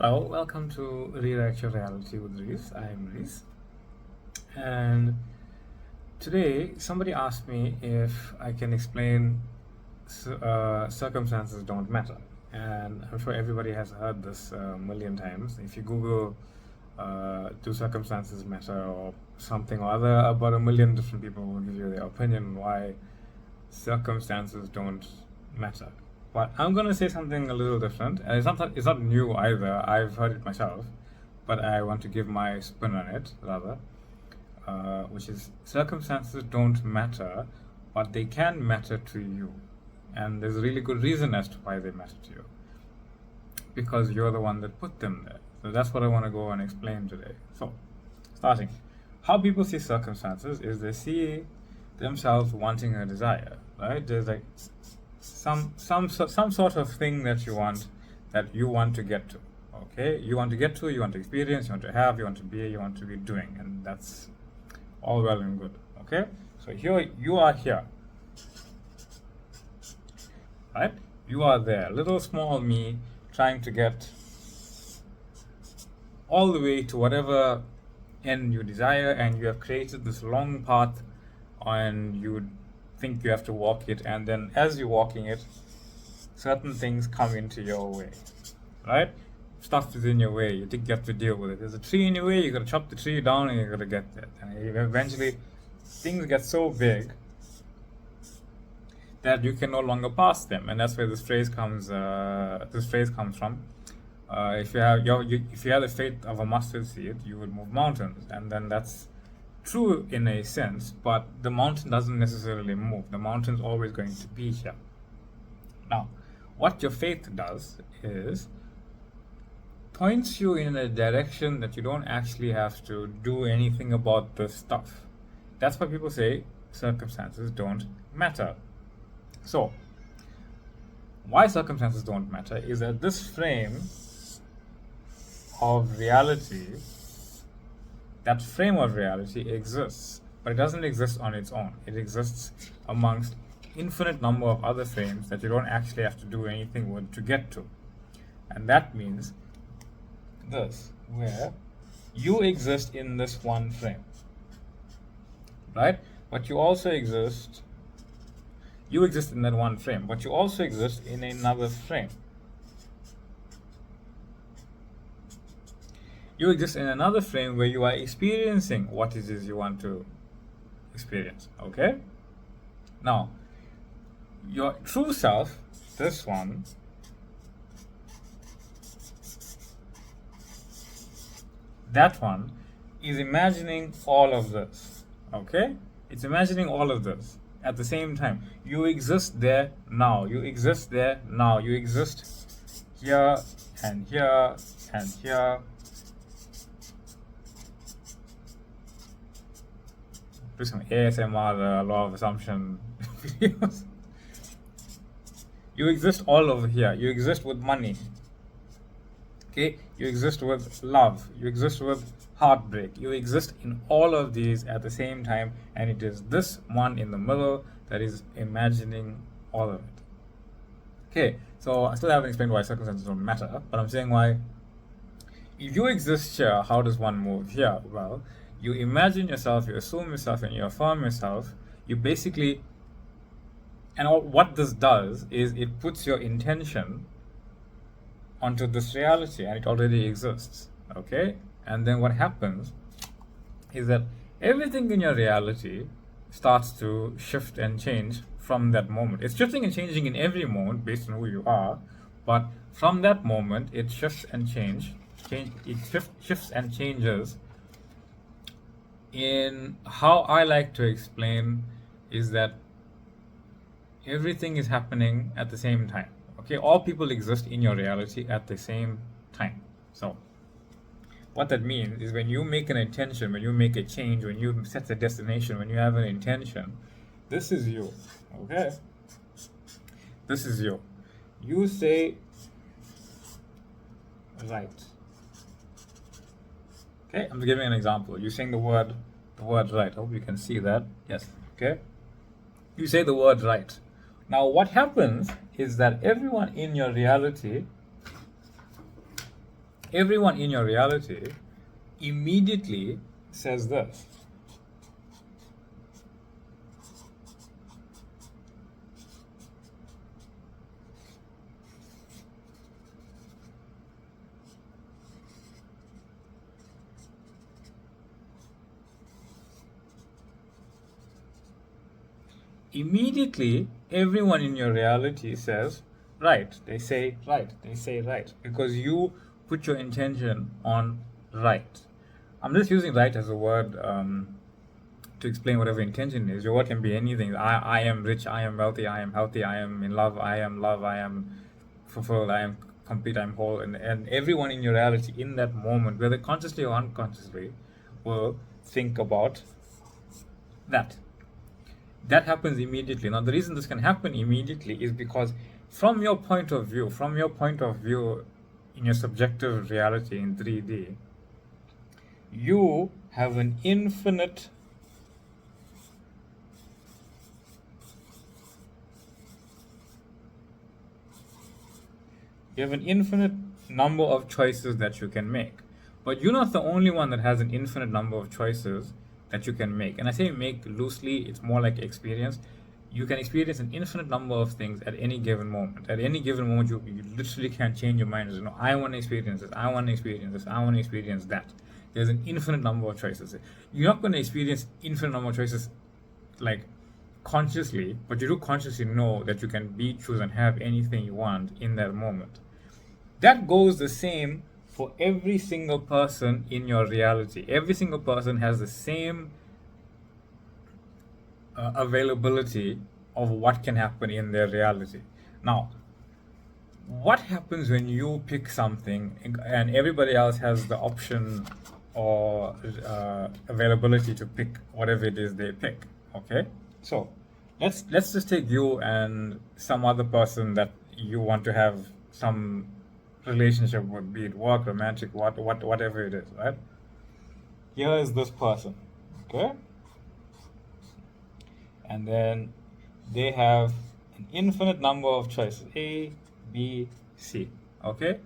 Hello, welcome to Rewrite Your Reality with Rhys. I'm Rhys. And today, somebody asked me if I can explain circumstances don't matter. And I'm sure everybody has heard this a million times. If you Google do circumstances matter or something or other, about a million different people will give you their opinion on why circumstances don't matter. But I'm going to say something a little different, and it's not new either. I've heard it myself, but I want to give my spin on it rather, which is circumstances don't matter, but they can matter to you, and there's a really good reason as to why they matter to you, because you're the one that put them there. So that's what I want to go and explain today. So, starting, how people see circumstances is they see themselves wanting a desire, right? There's like some sort of thing that you want to get to. Okay, you want to get to, you want to experience, you want to have, you want to be, you want to be doing, and that's all well and good. Okay, so here you are here, right? You are there, little small me, trying to get all the way to whatever end you desire, and you have created this long path, and you think you have to walk it, and then as you're walking it, certain things come into your way, right? Stuff is in your way, you think you have to deal with it. There's a tree in your way, you gotta chop the tree down and you gotta get there. And eventually things get so big that you can no longer pass them, and that's where this phrase comes from. If you have the faith of a mustard seed, you would move mountains, and then that's true in a sense, but the mountain doesn't necessarily move. The mountain's always going to be here. Now, what your faith does is points you in a direction that you don't actually have to do anything about this stuff. That's why people say circumstances don't matter. So, why circumstances don't matter is that this frame of reality, that frame of reality exists, but it doesn't exist on its own. It exists amongst infinite number of other frames that you don't actually have to do anything with to get to. And that means this, where you exist in this one frame, right? But you also exist in that one frame, but you also exist in another frame. You exist in another frame where you are experiencing what it is you want to experience, okay? Now, your true self, this one, that one, is imagining all of this, okay? It's imagining all of this at the same time. You exist there now. You exist there now. You exist here and here and here. Do some ASMR law of assumption videos. You exist all over here. You exist with money. Okay? You exist with love. You exist with heartbreak. You exist in all of these at the same time, and it is this one in the middle that is imagining all of it. Okay, so I still haven't explained why circumstances don't matter, but I'm saying why. If you exist here, how does one move here? Well, you imagine yourself, you assume yourself, and you affirm yourself. You basically, what this does is it puts your intention onto this reality, and it already exists, okay? And then what happens is that everything in your reality starts to shift and change from that moment. It's shifting and changing in every moment based on who you are, but from that moment, it shifts and shifts and changes. In how I like to explain is that everything is happening at the same time. Okay, all people exist in your reality at the same time. So what that means is when you make an intention, when you make a change, when you set a destination, when you have an intention, this is you. Okay, this is you. You say right. Okay, I'm giving an example. You're saying the word right. I hope you can see that. Yes. Okay. You say the word right. Now, what happens is that everyone in your reality everyone in your reality immediately says this. Immediately, everyone in your reality says right. They say right. They say right. Because you put your intention on right. I'm just using right as a word to explain whatever intention is. Your word can be anything. I am rich, I am wealthy, I am healthy, I am in love, I am fulfilled, I am complete, I am whole. And everyone in your reality in that moment, whether consciously or unconsciously, will think about that. That happens immediately. Now, the reason this can happen immediately is because from your point of view, in your subjective reality in 3D, you have an infinite number of choices that you can make. But you're not the only one that has an infinite number of choices that you can make. And I say make loosely, it's more like experience. You can experience an infinite number of things at any given moment. At any given moment, you literally can't change your mind. You know, I want to experience this, I want to experience this, I want to experience that. There's an infinite number of choices. You're not going to experience infinite number of choices like consciously, but you do consciously know that you can be, choose, and have anything you want in that moment. That goes the same for every single person in your reality. Every single person has the same availability of what can happen in their reality. Now, what happens when you pick something and everybody else has the option or availability to pick whatever it is they pick? Okay, so let's just take you and some other person that you want to have some relationship with, be it work, romantic, whatever it is, right? Here is this person, okay? And then they have an infinite number of choices, A, B, C, okay?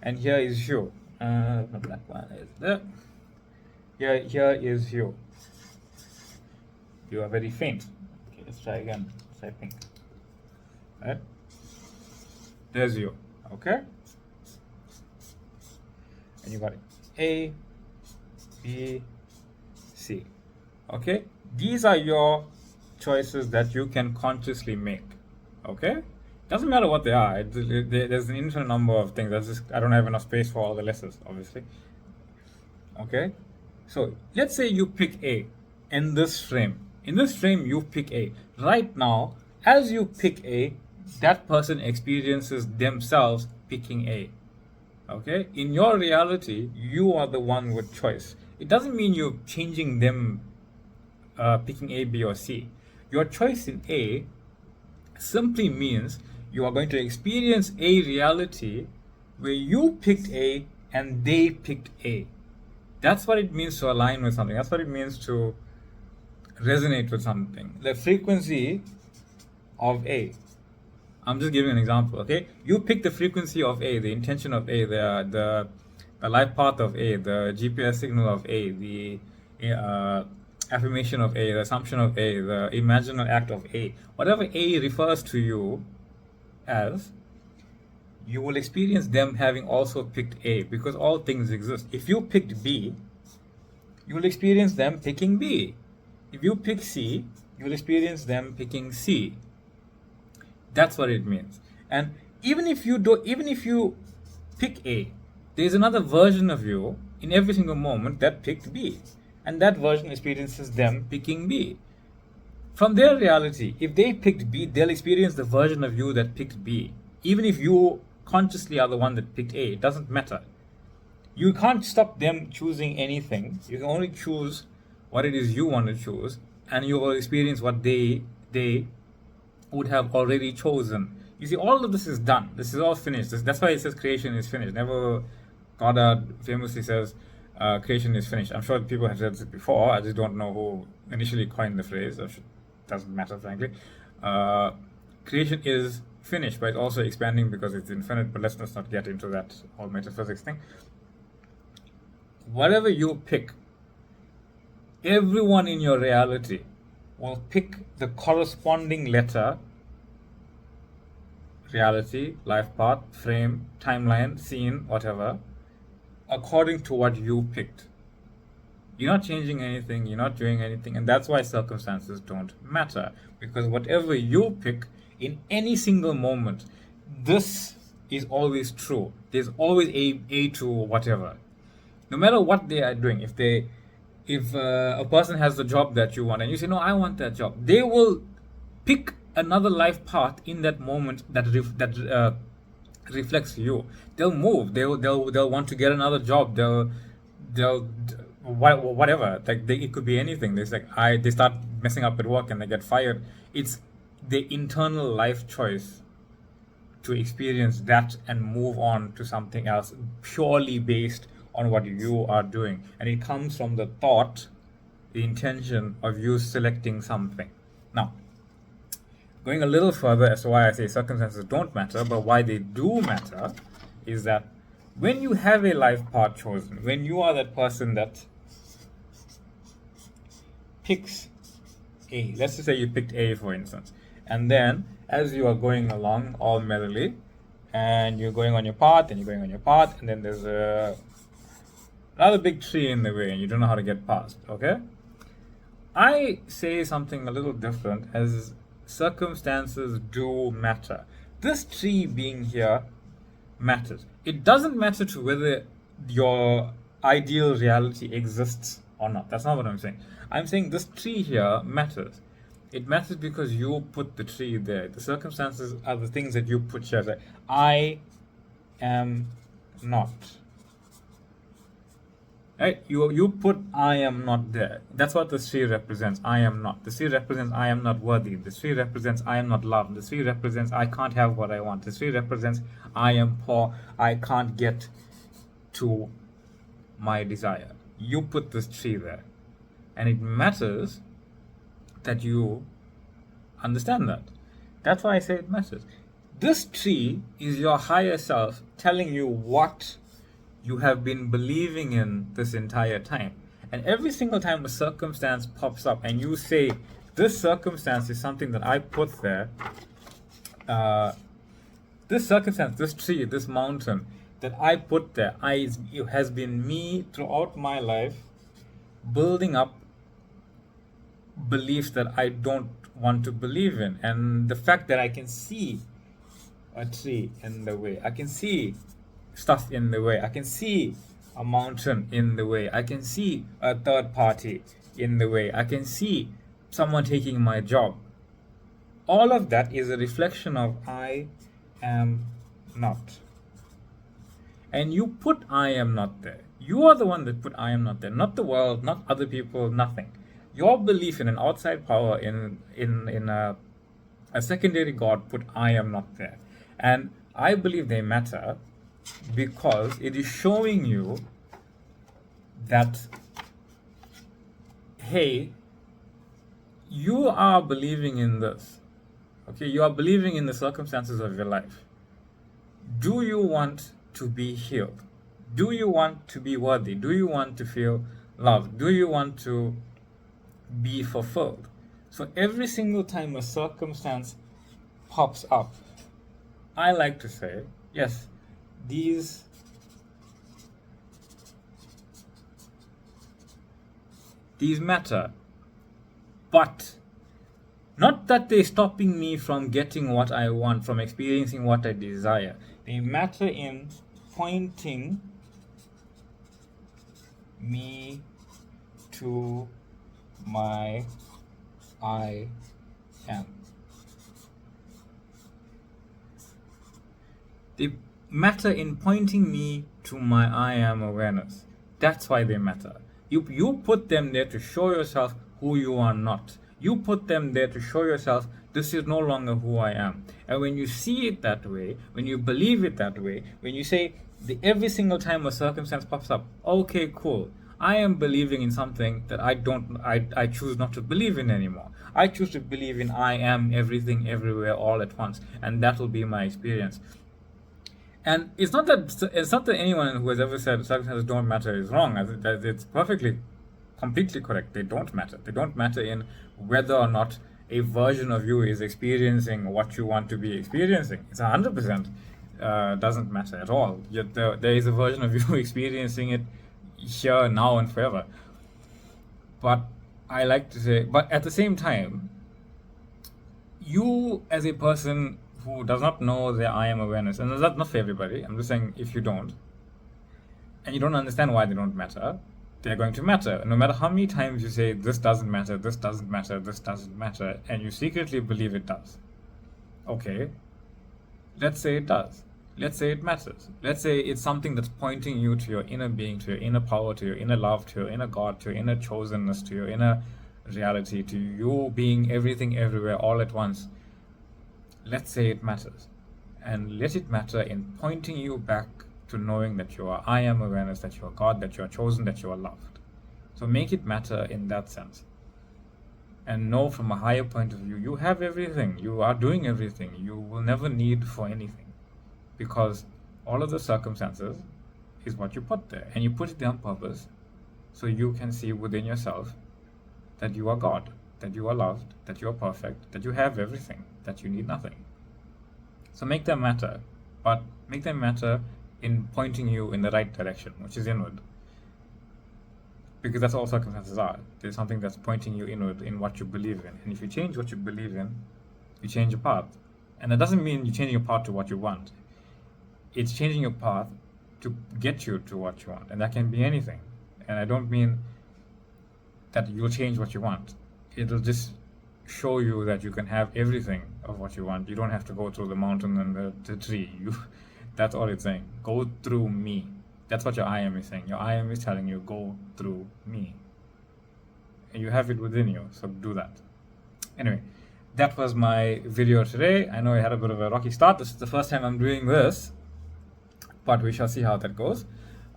And here is you. The black one is there. Here is you. You are very faint. Okay, let's try again. Let's try pink. Right? There's you, okay? And you got it. A, B, C. Okay? These are your choices that you can consciously make. Okay? Doesn't matter what they are. There's an infinite number of things. I don't have enough space for all the letters, obviously. Okay? So let's say you pick A in this frame. In this frame, you pick A. Right now, as you pick A, that person experiences themselves picking A. Okay? In your reality, you are the one with choice. It doesn't mean you're changing them picking A, B, or C. Your choice in A simply means you are going to experience a reality where you picked A and they picked A. That's what it means to align with something. That's what it means to resonate with something. The frequency of A. I'm just giving an example, okay? You pick the frequency of A, the intention of A, the life path of A, the GPS signal of A, the affirmation of A, the assumption of A, the imaginal act of A. Whatever A refers to you as, you will experience them having also picked A, because all things exist. If you picked B, you will experience them picking B. If you pick C, you will experience them picking C. That's what it means. And even if you pick A, there's another version of you in every single moment that picked B, and that version experiences them picking B. From their reality, if they picked B, they'll experience the version of you that picked B. Even if you consciously are the one that picked A, it doesn't matter. You can't stop them choosing anything. You can only choose what it is you want to choose, and you will experience what they would have already chosen. You see, all of this is done. This is all finished. That's why it says creation is finished. Never Goddard famously says creation is finished. I'm sure people have said this before. I just don't know who initially coined the phrase. Doesn't matter, frankly. Creation is finished, but it's also expanding because it's infinite. But let's not get into that whole metaphysics thing. Whatever you pick, everyone in your reality will pick the corresponding letter, reality, life path, frame, timeline, scene, whatever, according to what you picked. You're not changing anything, you're not doing anything, and that's why circumstances don't matter. Because whatever you pick in any single moment, this is always true. There's always a to whatever. No matter what they are doing, if a person has the job that you want and you say, no, I want that job, they will pick another life path in that moment that reflects you. They'll move. They'll want to get another job. They'll whatever. Like it could be anything. They start messing up at work and they get fired. It's the internal life choice to experience that and move on to something else purely based on what you are doing. And it comes from the thought, the intention of you selecting something. Now, going a little further as to why I say circumstances don't matter, but why they do matter, is that when you have a life path chosen, when you are that person that picks A, let's just say you picked A for instance, and then as you are going along all merrily, and you're going on your path, and you're going on your path, and then there's another big tree in the way, and you don't know how to get past, okay? I say something a little different, as circumstances do matter. This tree being here matters. It doesn't matter to whether your ideal reality exists or not. That's not what I'm saying. I'm saying this tree here matters. It matters because you put the tree there. The circumstances are the things that you put here. I am not. Right? You put I am not there. That's what the tree represents. I am not. The tree represents I am not worthy. The tree represents I am not loved. The tree represents I can't have what I want. The tree represents I am poor. I can't get to my desire. You put this tree there. And it matters that you understand that. That's why I say it matters. This tree is your higher self telling you what you have been believing in this entire time. And every single time a circumstance pops up and you say, this circumstance is something that I put there, this circumstance, this tree, this mountain that I put there, it has been me throughout my life building up beliefs that I don't want to believe in. And the fact that I can see a tree in the way, I can see stuff in the way, I can see a mountain in the way, I can see a third party in the way, I can see someone taking my job. All of that is a reflection of I am not. And you put I am not there. You are the one that put I am not there, not the world, not other people, nothing. Your belief in an outside power, in a secondary God, put I am not there. And I believe they matter because it is showing you that, hey, you are believing in this. Okay, you are believing in the circumstances of your life. Do you want to be healed? Do you want to be worthy? Do you want to feel loved? Do you want to be fulfilled? So every single time a circumstance pops up, I like to say, yes, these matter, but not that they're stopping me from getting what I want, from experiencing what I desire. They matter in pointing me to my I am. They matter in pointing me to my I am awareness. That's why they matter. You put them there to show yourself who you are not. You put them there to show yourself this is no longer who I am. And when you see it that way, when you believe it that way, when you say every single time a circumstance pops up, okay, cool, I am believing in something that I choose not to believe in anymore. I choose to believe in I am everything, everywhere, all at once, and that will be my experience. And it's not that anyone who has ever said circumstances don't matter is wrong. I think that it's perfectly, completely correct. They don't matter. They don't matter in whether or not a version of you is experiencing what you want to be experiencing. It's 100% doesn't matter at all. Yet there is a version of you experiencing it here, now, and forever. But I like to say, but at the same time, you as a person who does not know their I am awareness, and that's not for everybody, I'm just saying if you don't, and you don't understand why they don't matter, they're going to matter. No matter how many times you say this doesn't matter, this doesn't matter, this doesn't matter, and you secretly believe it does. Okay, let's say it does. Let's say it matters. Let's say it's something that's pointing you to your inner being, to your inner power, to your inner love, to your inner God, to your inner chosenness, to your inner reality, to you being everything, everywhere, all at once. Let's say it matters. And let it matter in pointing you back to knowing that you are I am awareness, that you are God, that you are chosen, that you are loved. So make it matter in that sense. And know from a higher point of view, you have everything. You are doing everything. You will never need for anything. Because all of the circumstances is what you put there. And you put it there on purpose so you can see within yourself that you are God, that you are loved, that you are perfect, that you have everything, that you need nothing. So make them matter, but make them matter in pointing you in the right direction, which is inward. Because that's all circumstances are. There's something that's pointing you inward in what you believe in. And if you change what you believe in, you change your path. And that doesn't mean you're changing your path to what you want. It's changing your path to get you to what you want. And that can be anything. And I don't mean that you'll change what you want. It'll just show you that you can have everything of what you want. You don't have to go through the mountain and the tree. That's all it's saying. Go through me. That's what your I am is saying. Your I am is telling you, go through me. And you have it within you, so do that. Anyway, that was my video today. I know I had a bit of a rocky start. This is the first time I'm doing this, but we shall see how that goes.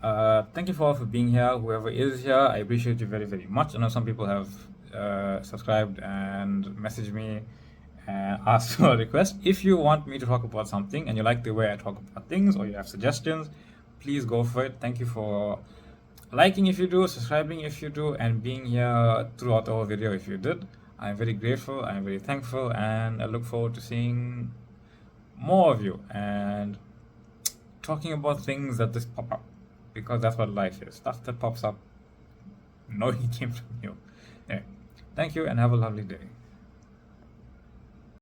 Thank you for being here. Whoever is here, I appreciate you very, very much. I know some people have subscribed and messaged me and asked for a request. If you want me to talk about something and you like the way I talk about things, or you have suggestions, please go for it. Thank you for liking if you do, subscribing if you do, and being here throughout the whole video if you did. I'm very grateful, I'm very thankful, and I look forward to seeing more of you and talking about things that just pop up, because that's what life is. Stuff that pops up knowing it came from you. Anyway, thank you and have a lovely day.